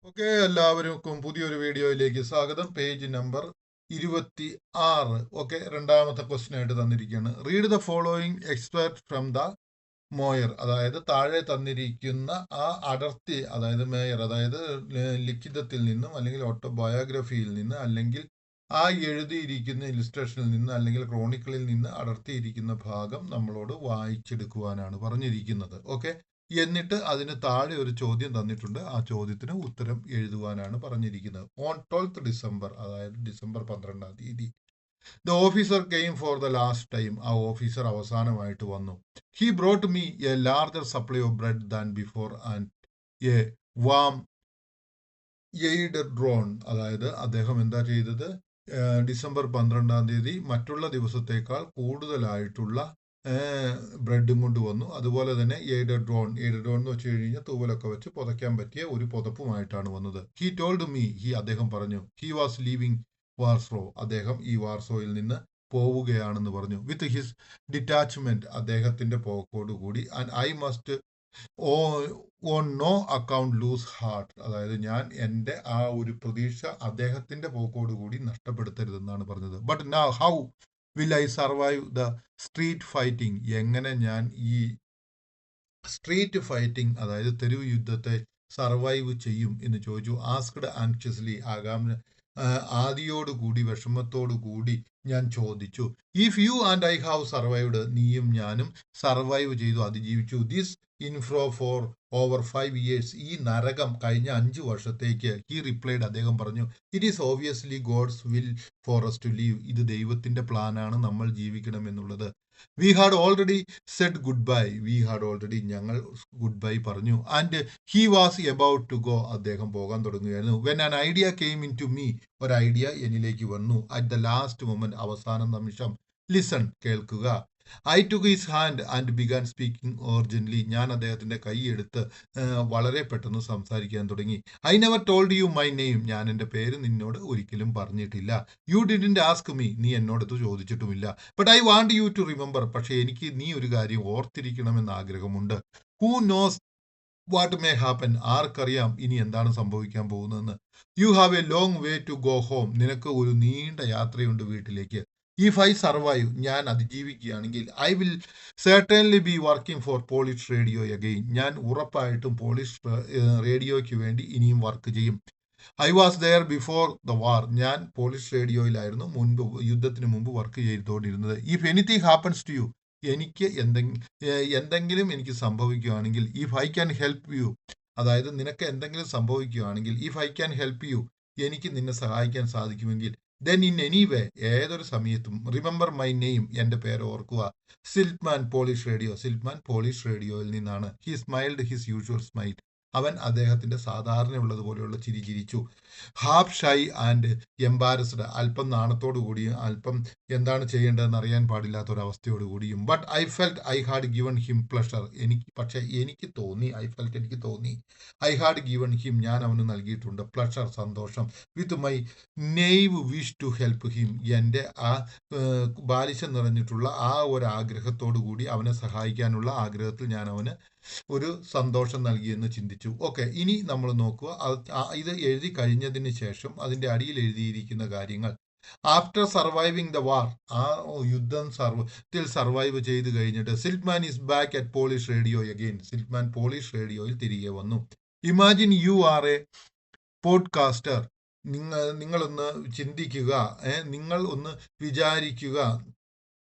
Okay, എല്ലാവർക്കും പുതിയൊരു വീഡിയോയിലേക്ക് സ്വാഗതം. Page number 26. ഓക്കെ, രണ്ടാമത്തെ ക്വസ്റ്റ്യൻ ആയിട്ട് തന്നിരിക്കുകയാണ്. Read the following extract from the Moyer. അതായത് താഴെ തന്നിരിക്കുന്ന ആ അടർത്തി, അതായത് മേയർ, അതായത് ലിഖിതത്തിൽ നിന്നും അല്ലെങ്കിൽ ഓട്ടോബയോഗ്രഫിയിൽ നിന്ന് അല്ലെങ്കിൽ ആ എഴുതിയിരിക്കുന്ന ഇലിസ്ട്രേഷനിൽ നിന്ന് അല്ലെങ്കിൽ ക്രോണിക്കിളിൽ നിന്ന് അടർത്തിയിരിക്കുന്ന ഭാഗം നമ്മളോട് വായിച്ചെടുക്കുവാനാണ് പറഞ്ഞിരിക്കുന്നത്. ഓക്കെ, എന്നിട്ട് അതിന് താഴെ ഒരു ചോദ്യം തന്നിട്ടുണ്ട്. ആ ചോദ്യത്തിന് ഉത്തരം എഴുതുവാനാണ് പറഞ്ഞിരിക്കുന്നത്. ഓൺ 12th ഡിസംബർ, അതായത് ഡിസംബർ 12-ാം തീയതി, the officer came for the last time. ആ ഓഫീസർ അവസാനമായിട്ട് വന്നു. He brought me A larger supply of bread than before and A warm aid drone. അതായത് അദ്ദേഹം എന്താ ചെയ്തത്? ഡിസംബർ 12-ാം തീയതി മറ്റുള്ള ദിവസത്തേക്കാൾ കൂടുതലായിട്ടുള്ള ബ്രെഡും കൊണ്ട് വന്നു. അതുപോലെ തന്നെ എയ്ഡഡ് ഡ്രോൺ എന്ന് വെച്ച് കഴിഞ്ഞാൽ തൂവലൊക്കെ വെച്ച് പുതയ്ക്കാൻ പറ്റിയ ഒരു പുതപ്പുമായിട്ടാണ് വന്നത്. ഹി ടോൾഡ് മീ, അദ്ദേഹം പറഞ്ഞു, ഹി വാസ് ലീവിങ് വാർസോ. അദ്ദേഹം ഈ വാർസോയിൽ നിന്ന് പോവുകയാണെന്ന് പറഞ്ഞു. വിത്ത് ഹിസ് ഡിറ്റാച്ച്മെന്റ്, അദ്ദേഹത്തിന്റെ പോക്കോട് കൂടി. And I must on no account lose heart. അതായത് ഞാൻ എൻ്റെ ആ ഒരു പ്രതീക്ഷ അദ്ദേഹത്തിന്റെ പോക്കോട് കൂടി നഷ്ടപ്പെടുത്തരുതെന്നാണ് പറഞ്ഞത്. But now how will I survive the street fighting. എങ്ങനെ ഞാൻ ഈ സ്ട്രീറ്റ് ഫൈറ്റിംഗ്, അതായത് തെരുവ് യുദ്ധത്തെ സർവൈവ് ചെയ്യും എന്ന് ചോദിച്ചു. ആസ്ക്ഡ് ആങ്ഷ്യസ്ലി, ആദിയോടുകൂടി വിഷമത്തോടുകൂടി ഞാൻ ചോദിച്ചു. If you and I have survived, നീയും ഞാനും സർവൈവ് ചെയ്തു, അതിജീവിച്ചു. This inferno for over 5 years, ഈ നരകം കഴിഞ്ഞ 5 വർഷത്തേക്ക്. ഹി റിപ്ലൈഡ്, അദ്ദേഹം പറഞ്ഞു, it is obviously God's will for us to live. ഇത് ദൈവത്തിന്റെ പ്ലാനാണ് നമ്മൾ ജീവിക്കണം എന്നുള്ളത്. We had already said goodbye. ഞങ്ങൾ ഗുഡ് ബൈ പറഞ്ഞു. And he was about to go, അദ്ദേഹം പോകാൻ തുടങ്ങുകയായിരുന്നു. When an idea came in to me, ഒരു ഐഡിയ എന്നിലേക്ക് വന്നു. അറ്റ് ദ ലാസ്റ്റ് മൊമെന്റ്, അവസാന നിമിഷം. ലിസൺ, കേൾക്കുക. I took his hand and began speaking urgently. ഞാൻ അദ്ദേഹത്തിന്റെ കൈ എടുത്ത് വളരെ പെട്ടെന്ന് സംസാരിക്കാൻ തുടങ്ങി. I never told you my name. ഞാൻ എൻ്റെ പേര് നിന്നോട് ഒരിക്കലും പറഞ്ഞിട്ടില്ല. യു ഡിഡ്ന്റ് ആസ്ക് മീ, നീ എന്നോടത് ചോദിച്ചിട്ടുമില്ല. But I want you to remember, പക്ഷെ എനിക്ക് നീ ഒരു കാര്യം ഓർത്തിരിക്കണമെന്ന് ആഗ്രഹമുണ്ട്. Who knows what may happen, ആർക്കറിയാം ഇനി എന്താണ് സംഭവിക്കാൻ പോകുന്നതെന്ന്. You have a long way to go home, നിനക്ക് ഒരു നീണ്ട യാത്രയുണ്ട് വീട്ടിലേക്ക്. ഇഫ് ഐ സർവൈവ്, ഞാൻ അതിജീവിക്കുകയാണെങ്കിൽ, I will certainly be working for Polish radio again, ഞാൻ ഉറപ്പായിട്ടും പോളിഷ് റേഡിയോയ്ക്ക് വേണ്ടി ഇനിയും വർക്ക് ചെയ്യും. I was there before the വാർ, ഞാൻ പോളിഷ് റേഡിയോയിലായിരുന്നു മുൻപ്, യുദ്ധത്തിന് മുമ്പ് വർക്ക് ചെയ്തുകൊണ്ടിരുന്നത്. If anything happens to you, എനിക്ക് എന്തെങ്കിലും എനിക്ക് സംഭവിക്കുകയാണെങ്കിൽ, if I can help you, അതായത് നിനക്ക് എന്തെങ്കിലും സംഭവിക്കുകയാണെങ്കിൽ, if I can help you, എനിക്ക് നിന്നെ സഹായിക്കാൻ സാധിക്കുമെങ്കിൽ, ദെൻ ഇൻ എനി വേ, ഏതൊരു സമയത്തും, റിമെമ്പർ മൈ നെയിം, എൻ്റെ പേര് ഓർക്കുക. സിൽറ്റ്മാൻ പോളിഷ് റേഡിയോയിൽ നിന്നാണ്. He smiled his usual smile, അവൻ അദ്ദേഹത്തിന്റെ സാധാരണ ഉള്ളതുപോലെയുള്ള ചിരി ചിരിച്ചു. ഹാഫ് ഷൈ ആൻഡ് എംബാരസ്ഡ്, അല്പം നാണത്തോടു കൂടിയും അല്പം എന്താണ് ചെയ്യേണ്ടതെന്ന് അറിയാൻ പാടില്ലാത്ത ഒരു അവസ്ഥയോടുകൂടിയും. But I felt I had given him pleasure, എനിക്ക് തോന്നി, ഐ ഹാഡ് ഗിവൺ ഹിം, ഞാൻ അവന് നൽകിയിട്ടുണ്ട്, പ്ലഷർ, സന്തോഷം, with my naive wish to help him, എൻ്റെ ആ ബാലിശം നിറഞ്ഞിട്ടുള്ള ആ ഒരു ആഗ്രഹത്തോടു കൂടി അവനെ സഹായിക്കാനുള്ള ആഗ്രഹത്തിൽ ഞാൻ അവന് ഒരു സന്തോഷം നൽകിയെന്ന് ചിന്തിച്ചു. ഓക്കെ, ഇനി നമ്മൾ നോക്കുക. ഇത് എഴുതി കഴിഞ്ഞതിന് ശേഷം അതിന്റെ അടിയിൽ എഴുതിയിരിക്കുന്ന കാര്യങ്ങൾ. ആഫ്റ്റർ സർവൈവിംഗ് ദ വാർ, ആ യുദ്ധം സർവൈവ് ചെയ്ത് കഴിഞ്ഞിട്ട്, Szpilman is back at Polish radio again, Szpilman Polish റേഡിയോയിൽ തിരികെ വന്നു. Imagine you are a podcaster, നിങ്ങളൊന്ന് ചിന്തിക്കുക, നിങ്ങൾ ഒന്ന് വിചാരിക്കുക,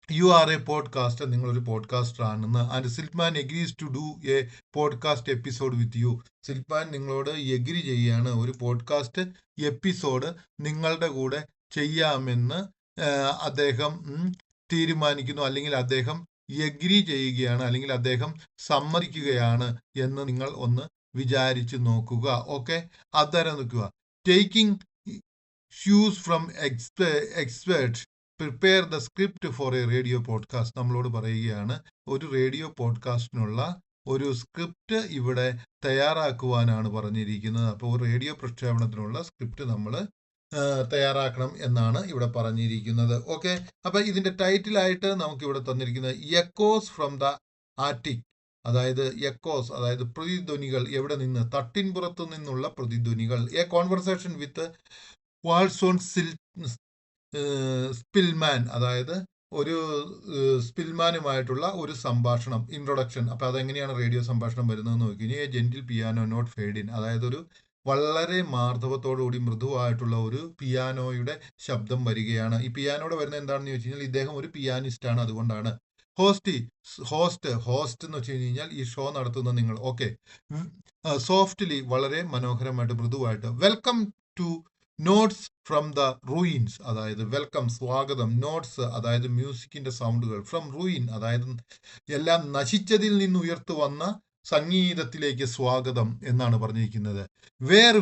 യു ആർ എ പോഡ്കാസ്റ്റർ, നിങ്ങളൊരു പോഡ്കാസ്റ്റർ ആണെന്ന്. And Szpilman agrees to do a podcast episode with you, Szpilman നിങ്ങളോട് എഗ്രി ചെയ്യാണ്, ഒരു പോഡ്കാസ്റ്റ് എപ്പിസോഡ് നിങ്ങളുടെ കൂടെ ചെയ്യാമെന്ന് അദ്ദേഹം തീരുമാനിക്കുന്നു, അല്ലെങ്കിൽ അദ്ദേഹം എഗ്രി ചെയ്യുകയാണ്, അല്ലെങ്കിൽ അദ്ദേഹം സമ്മതിക്കുകയാണ് എന്ന് നിങ്ങൾ ഒന്ന് വിചാരിച്ചു നോക്കുക. ഓക്കെ, അത്തരം നോക്കുക. Taking cues from expert, prepare the script for a radio podcast, നമ്മളോട് പറയുകയാണ് ഒരു റേഡിയോ പോഡ്കാസ്റ്റിനുള്ള ഒരു സ്ക്രിപ്റ്റ് ഇവിടെ തയ്യാറാക്കുവാനാണ് പറഞ്ഞിരിക്കുന്നത്. അപ്പോൾ റേഡിയോ പ്രക്ഷേപണത്തിനുള്ള സ്ക്രിപ്റ്റ് നമ്മൾ തയ്യാറാക്കണം എന്നാണ് ഇവിടെ പറഞ്ഞിരിക്കുന്നത്. ഓക്കെ, അപ്പൊ ഇതിന്റെ ടൈറ്റിലായിട്ട് നമുക്ക് ഇവിടെ തന്നിരിക്കുന്നത് എക്കോസ് ഫ്രം ദ ആർട്ടിക്, അതായത് എക്കോസ്, അതായത് പ്രതിധ്വനികൾ. എവിടെ നിന്ന്? തട്ടിൻപുറത്തു നിന്നുള്ള പ്രതിധ്വനികൾ. എ കോൺവെർസേഷൻ വിത്ത് വാൾസോൺ സ്പിൽമാൻ, അതായത് ഒരു സ്പിൽമാനുമായിട്ടുള്ള ഒരു സംഭാഷണം. ഇൻട്രൊഡക്ഷൻ. അപ്പൊ അതെങ്ങനെയാണ് റേഡിയോ സംഭാഷണം വരുന്നതെന്ന് നോക്കി. A gentle piano note fade in, അതായത് ഒരു വളരെ മാർദ്ദവത്തോടുകൂടി മൃദുവായിട്ടുള്ള ഒരു പിയാനോയുടെ ശബ്ദം വരികയാണ്. ഈ പിയാനോയുടെ വരുന്നത് എന്താണെന്ന് ചോദിച്ചു കഴിഞ്ഞാൽ ഇദ്ദേഹം ഒരു പിയാനിസ്റ്റ് ആണ്, അതുകൊണ്ടാണ്. ഹോസ്റ്റ് എന്ന് വെച്ച് കഴിഞ്ഞാൽ ഈ ഷോ നടത്തുന്ന നിങ്ങൾ. ഓക്കെ. സോഫ്റ്റ്ലി, വളരെ മനോഹരമായിട്ട് മൃദുവായിട്ട്. Welcome to notes from the ruins, അതായത് വെൽക്കം, സ്വാഗതം. നോട്ട്സ് അതായത് മ്യൂസിക്കിന്റെ സൗണ്ടുകൾ. ഫ്രം റൂയിൻ അതായത് എല്ലാം നശിച്ചതിൽ നിന്ന് ഉയർത്തു വന്ന സംഗീതത്തിലേക്ക് സ്വാഗതം എന്നാണ് പറഞ്ഞിരിക്കുന്നത്. Where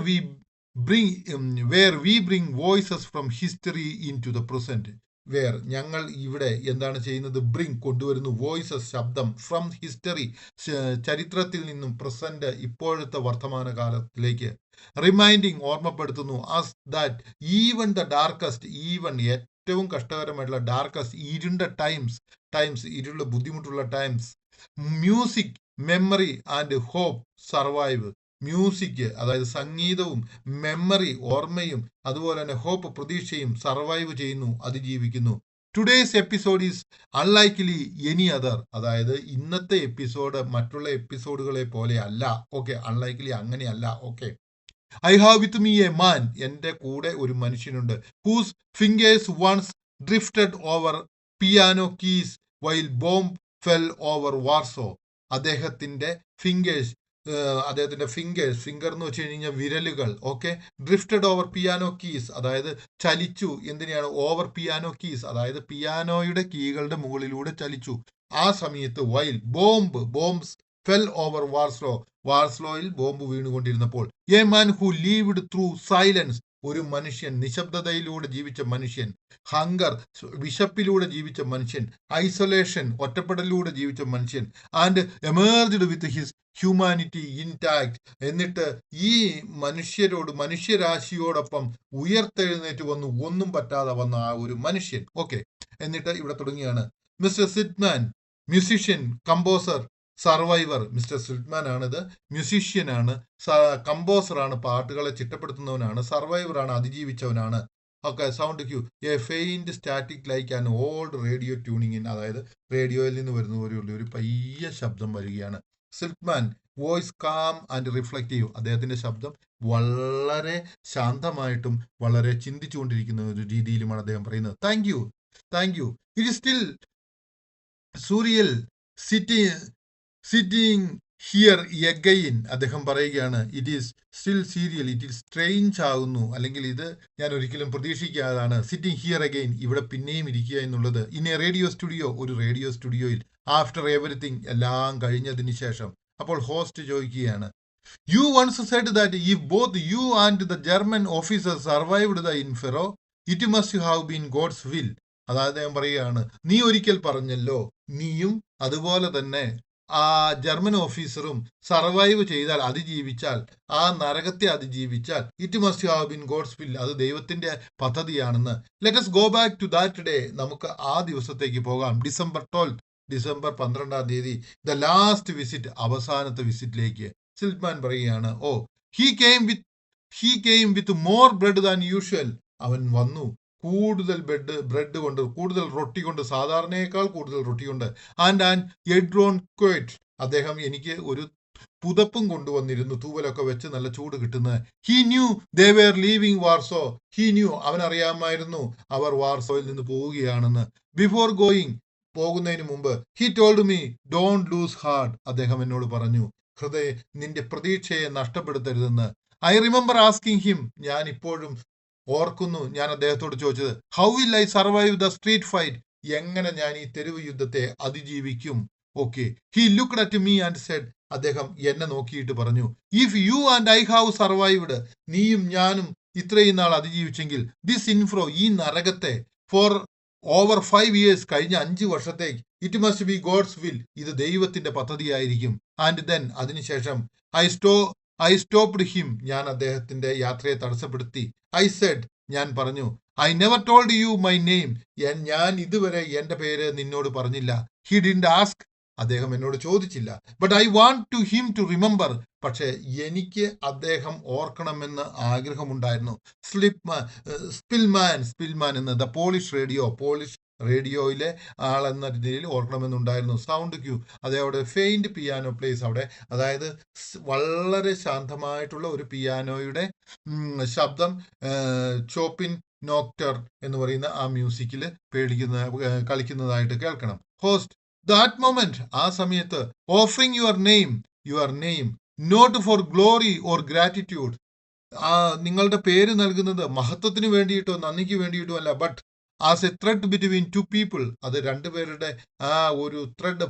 we bring voices from history into the present. Where ഞങ്ങൾ ഇവിടെ എന്താണ് ചെയ്യുന്നത്? ബ്രിങ് കൊണ്ടുവരുന്നു, വോയിസസ് ശബ്ദം, ഫ്രം ഹിസ്റ്ററി ചരിത്രത്തിൽ നിന്നും, പ്രസന്റ് ഇപ്പോഴത്തെ വർത്തമാനകാലത്തിലേക്ക്. റിമൈൻഡിങ് ഓർമ്മപ്പെടുത്തുന്നു, us that even the darkest, even ഏറ്റവും കഷ്ടകരമായിട്ടുള്ള, ഡാർക്കസ്റ്റ് ഇരുണ്ട ടൈംസ് ഇരുള്ള ബുദ്ധിമുട്ടുള്ള times, music, memory and hope survive. Music അതായത് സംഗീതവും, മെമ്മറി ഓർമ്മയും, അതുപോലെ തന്നെ ഹോപ്പ് പ്രതീക്ഷയും സർവൈവ് ചെയ്യുന്നു, അതിജീവിക്കുന്നു. Today's episode is unlikely any other, അതായത് ഇന്നത്തെ എപ്പിസോഡ് മറ്റുള്ള എപ്പിസോഡുകളെ പോലെ അല്ല. ഓക്കെ, അൺലൈക്ക്ലി അങ്ങനെയല്ല. Okay. I have with me a man, എന്റെ കൂടെ ഒരു മനുഷ്യനുണ്ട്. Whose fingers once drifted over piano keys while bomb fell over Warsaw. അദ്ദേഹത്തിന്റെ ഫിംഗർ എന്ന് വെച്ച് കഴിഞ്ഞാൽ വിരലുകൾ. Okay. Drifted over piano keys, അതായത് ചലിച്ചു. എന്തിനാണ്? ഓവർ പിയാനോ കീസ്, അതായത് പിയാനോയുടെ കീകളുടെ മുകളിലൂടെ ചലിച്ചു. ആ സമയത്ത് വൈൽ ബോംബ്സ് ഫെൽ ഓവർ വാർസ്ലോയിൽ ബോംബ് വീണുകൊണ്ടിരുന്നപ്പോൾ. A man who lived through silence, ഒരു മനുഷ്യൻ, നിശബ്ദതയിലൂടെ ജീവിച്ച മനുഷ്യൻ. ഹങ്കർ, വിശപ്പിലൂടെ ജീവിച്ച മനുഷ്യൻ. ഐസൊലേഷൻ, ഒറ്റപ്പെടലിലൂടെ ജീവിച്ച മനുഷ്യൻ. And emerged with his humanity intact, എന്നിട്ട് ഈ മനുഷ്യരാശിയോടൊപ്പം ഉയർത്തെഴുന്നേറ്റ് വന്നു, ഒന്നും പറ്റാതെ വന്ന ആ ഒരു മനുഷ്യൻ. ഓക്കെ. എന്നിട്ട് ഇവിടെ തുടങ്ങിയാണ്. Mister Szpilman, musician, composer, survivor. Mister Szpilman ആണിത്, മ്യൂസീഷ്യനാണ്, കമ്പോസറാണ്, പാട്ടുകളെ ചിട്ടപ്പെടുത്തുന്നവനാണ്, സർവൈവറാണ്, അതിജീവിച്ചവനാണ്. Okay. Sound cue, a faint static like an old radio tuning in, അതായത് റേഡിയോയിൽ നിന്ന് വരുന്ന പോലെയുള്ള ഒരു പയ്യ ശബ്ദം വരികയാണ്. Szpilman, voice calm and reflective, അദ്ദേഹത്തിന്റെ ശബ്ദം വളരെ ശാന്തമായിട്ടും വളരെ ചിന്തിച്ചുകൊണ്ടിരിക്കുന്ന ഒരു രീതിയിലുമാണ് അദ്ദേഹം പറയുന്നത്. Thank you. It is still surreal sitting here again, അദ്ദേഹം പറയുകയാണ്. It is still surreal, it is strange ആകുന്നു, അല്ലെങ്കിൽ ഇത് ഞാൻ ഒരിക്കലും പ്രതീക്ഷിക്കാതാണ്. സിറ്റിംഗ് ഹിയർ അഗൈൻ, ഇവിടെ പിന്നെയും ഇരിക്കുക എന്നുള്ളത്. ഇൻ എ റേഡിയോ സ്റ്റുഡിയോ, ഒരു റേഡിയോ സ്റ്റുഡിയോയിൽ. ആഫ്റ്റർ എവറിത്തിങ്, എല്ലാം കഴിഞ്ഞതിന് ശേഷം. അപ്പോൾ ഹോസ്റ്റ് ചോദിക്കുകയാണ്, you once said that if both you and the German officer survived the inferno it must have been God's will. അതായത് ഞാൻ പറയുകയാണ്, നീ ഒരിക്കൽ പറഞ്ഞല്ലോ, നീയും അതുപോലെ തന്നെ ആ ജർമ്മൻ ഓഫീസറും സർവൈവ് ചെയ്താൽ, അതിജീവിച്ചാൽ, ആ നരകത്തെ അതിജീവിച്ചാൽ, it must have been God's will, അത് ദൈവത്തിന്റെ പദ്ധതിയാണെന്ന്. Let us go back to that day, നമുക്ക് ആ ദിവസത്തേക്ക് പോകാം. ഡിസംബർ 12 ദ ലാസ്റ്റ് വിസിറ്റ്, അവസാനത്തെ വിസിറ്റിലേക്ക്. സിൽറ്റ്മാൻ പറയുകയാണ്, oh he came with more bread than usual, അവൻ വന്നു കൂടുതൽ ബ്രെഡ് കൊണ്ട്, കൂടുതൽ റൊട്ടി കൊണ്ട്, സാധാരണയേക്കാൾ കൂടുതൽ റൊട്ടി കൊണ്ട്. ആൻഡ് എഡ്രോൺ ക്വേറ്റ്, അദ്ദേഹം എനിക്ക് ഒരു പുതപ്പും കൊണ്ടുവന്നിരുന്നു, തൂവലൊക്കെ വെച്ച് നല്ല ചൂട് കിട്ടുന്നത്. He knew they were leaving Warsaw, അവൻ അറിയാമായിരുന്നു അവർ വാർസോയിൽ നിന്ന് പോവുകയാണെന്ന്. ബിഫോർ ഗോയിങ്, പോകുന്നതിന് മുമ്പ്, he told me don't lose heart, അദ്ദേഹം എന്നോട് പറഞ്ഞു, നിന്റെ പ്രതീക്ഷയെ നഷ്ടപ്പെടുത്തരുതെന്ന്. ഐ റിമെമ്പർ ആസ്കിങ് ഹിം, ഞാൻ ഇപ്പോഴും ഓർക്കുന്നു, ഞാൻ അദ്ദേഹത്തോട് ചോദിച്ചത്, how will I survive the street fight, എങ്ങനെ ഞാൻ ഈ തെരുവ് യുദ്ധത്തെ അതിജീവിക്കും. Okay. He looked at me and said, അദ്ദേഹം എന്നെ നോക്കിയിട്ട് പറഞ്ഞു, if you and I have survived, നീയും ഞാനും ഇത്രയും നാൾ അതിജീവിച്ചെങ്കിൽ, ദിസ് ഇൻഫ്രോ, ഈ നരകത്തെ, ഫോർ ഓവർ 5 years, കഴിഞ്ഞ 5 വർഷത്തേക്ക്, it must be God's will, ഇത് ദൈവത്തിന്റെ പദ്ധതിയായിരിക്കും. ആൻഡ് ദെൻ, അതിനുശേഷം, ഐ സ്റ്റോപ്ഡ് ഹിം, ഞാൻ അദ്ദേഹത്തിന്റെ യാത്രയെ തടസ്സപ്പെടുത്തി. ഐ സെഡ്, ഞാൻ പറഞ്ഞു, I never told you my name, ഞാൻ ഇതുവരെ എന്റെ പേര് നിന്നോട് പറഞ്ഞില്ല. ഹി ഡിഡ്ന്റ് ആസ്ക് അദ്ദേഹം എന്നോട് ചോദിച്ചില്ല. But I want to him to remember. പക്ഷേ എനിക്ക് അദ്ദേഹം ഓർക്കണമെന്ന് ആഗ്രഹമുണ്ടായിരുന്നു. സ്പിൽമാൻ എന്ന് ദ പോളിഷ് റേഡിയോയിലെ ആളെന്ന രീതിയിൽ ഓർക്കണമെന്നുണ്ടായിരുന്നു. സൗണ്ട് ക്യൂ, അതവിടെ ഫെയിൻറ്റ് പിയാനോ പ്ലേസ് അവിടെ, അതായത് വളരെ ശാന്തമായിട്ടുള്ള ഒരു പിയാനോയുടെ ശബ്ദം ചോപ്പിൻ നോക്ടർ എന്ന് പറയുന്ന ആ മ്യൂസിക്കിൽ കളിക്കുന്നതായിട്ട് കേൾക്കണം. ഹോസ്റ്റ്, ദാറ്റ് മൊമെന്റ്, ആ സമയത്ത്, offering your name not for glory or gratitude, നിങ്ങളുടെ പേര് നൽകുന്നത് മഹത്വത്തിന് വേണ്ടിയിട്ടോ നന്ദിക്ക് വേണ്ടിയിട്ടോ അല്ല, but as a thread between two people, അത് രണ്ടുപേരുടെ ആ ഒരു ത്രെഡ്,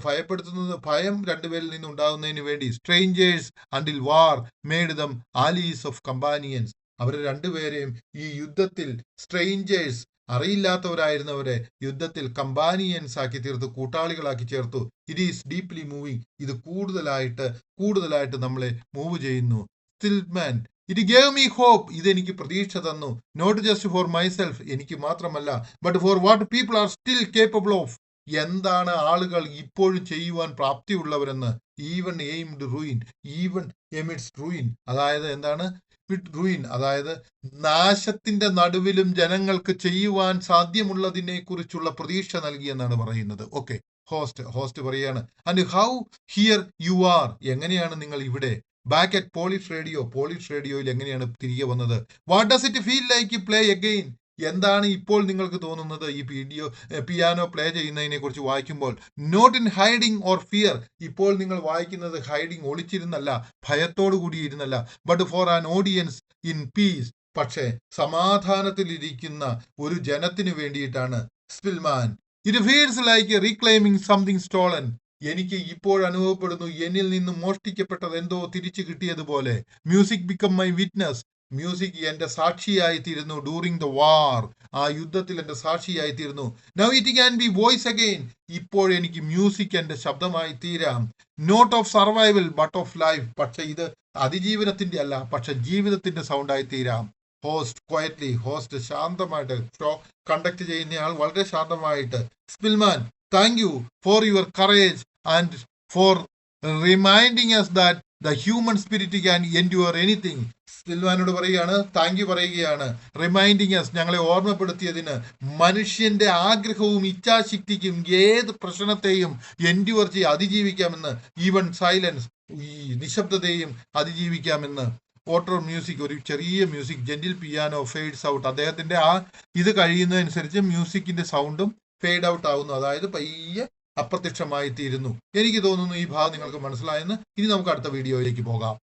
ഭയം രണ്ടുപേരിൽ നിന്ന് ഉണ്ടാകുന്നതിന് വേണ്ടി. Strangers until war made them allies of companions, അവർ രണ്ടുപേരെയും ഈ യുദ്ധത്തിൽ സ്ട്രേഞ്ചേഴ്സ്, അറിയില്ലാത്തവരായിരുന്നവരെ യുദ്ധത്തിൽ കമ്പാനിയൻസ് ആക്കി തീർത്തു, കൂട്ടാളികളാക്കി ചേർത്തു. ഇറ്റ് ഈസ് ഡീപ്ലി മൂവിങ്, ഇത് കൂടുതലായിട്ട് നമ്മളെ മൂവ് ചെയ്യുന്നു. സ്റ്റിൽമാൻ, ഇറ്റ് ഗേവ് മീ ഹോപ്പ്, ഇതെനിക്ക് പ്രതീക്ഷ തന്നു. നോട്ട് ജസ്റ്റ് ഫോർ മൈസെൽഫ്, എനിക്ക് മാത്രമല്ല, but for what people are still capable of, എന്താണ് ആളുകൾ ഇപ്പോഴും ചെയ്യുവാൻ പ്രാപ്തിയുള്ളവരെന്ന്. ഈവൻ എമിഡ്സ് റൂയിൻ, അതായത് എന്താണ് റൂയിൻ, അതായത് നാശത്തിന്റെ നടുവിലും ജനങ്ങൾക്ക് ചെയ്യുവാൻ സാധ്യമുള്ളതിനെ കുറിച്ചുള്ള പ്രതീക്ഷ നൽകിയെന്നാണ് പറയുന്നത്. ഓക്കെ, ഹോസ്റ്റ് പറയാണ്, and how here you are, എങ്ങനെയാണ് നിങ്ങൾ ഇവിടെ? ബാക്ക് അറ്റ് പോളിഷ് റേഡിയോയിൽ എങ്ങനെയാണ് തിരികെ വന്നത്? What does it feel like play again, എന്താണ് ഇപ്പോൾ നിങ്ങൾക്ക് തോന്നുന്നത് ഈ പിയാനോ പ്ലേ ചെയ്യുന്നതിനെ കുറിച്ച് വായിക്കുമ്പോൾ? Not in hiding or fear, ഇപ്പോൾ നിങ്ങൾ വായിക്കുന്നത് ഹൈഡിങ്, ഒളിച്ചിരുന്നല്ല, ഭയത്തോടു കൂടിയിരുന്നല്ല, but for an audience in peace, പക്ഷേ സമാധാനത്തിലിരിക്കുന്ന ഒരു ജനത്തിന് വേണ്ടിയിട്ടാണ്. Szpilman, it feels like reclaiming something stolen, എനിക്ക് ഇപ്പോൾ അനുഭവപ്പെടുന്നു എന്നിൽ നിന്നും മോഷ്ടിക്കപ്പെട്ടത് എന്തോ തിരിച്ചു കിട്ടിയതുപോലെ. Music become my witness, music എന്റെ സാക്ഷിയായി തീരുന്നു. ഡ്യൂറിംഗ് ദ വാർ, ആ യുദ്ധത്തിൽ എന്റെ സാക്ഷിയായി തീരുന്നു. Now it can be voice again, ഇപ്പോൾ എനിക്ക് മ്യൂസിക് എന്റെ ശബ്ദമായി തീരാം. Not of survival but of life, പക്ഷെ ഇത് അതിജീവനത്തിന്റെ അല്ല, പക്ഷെ ജീവിതത്തിന്റെ സൗണ്ടായി തീരാം. ഹോസ്റ്റ് ശാന്തമായിട്ട്, ഷോ കണ്ടക്ട് ചെയ്യുന്നയാൾ വളരെ ശാന്തമായിട്ട്. Szpilman, thank you for your courage and for reminding us that the human spirit can endure anything. സ്പിൽമാനോട് താങ്ക് യു പറയുകയാണ്. റിമൈൻഡിങ് us, ഞങ്ങളെ ഓർമ്മപ്പെടുത്തിയതിന്. മനുഷ്യന്റെ ആഗ്രഹവും ഇച്ഛാശക്തിക്കും ഏത് പ്രശ്നത്തെയും എൻഡ്യൂർ അതിജീവിക്കാമെന്ന്. ഈവൻ സൈലൻസ്, ഈ നിശബ്ദതയും അതിജീവിക്കാമെന്ന്. ഓട്ടോ മ്യൂസിക്, ഒരു ചെറിയ music, gentle piano fades out, അദ്ദേഹത്തിന്റെ ആ ഇത് കഴിയുന്നതനുസരിച്ച് മ്യൂസിക്കിന്റെ സൗണ്ടും ഫെയ്ഡ് ഔട്ട് ആവുന്നു, അതായത് പയ്യെ അപ്രത്യക്ഷമായി തീരുന്നു. എനിക്ക് തോന്നുന്നു ഈ ഭാഗം നിങ്ങൾക്ക് മനസ്സിലായെന്ന്. ഇനി നമുക്ക് അടുത്ത വീഡിയോയിലേക്ക് പോകാം.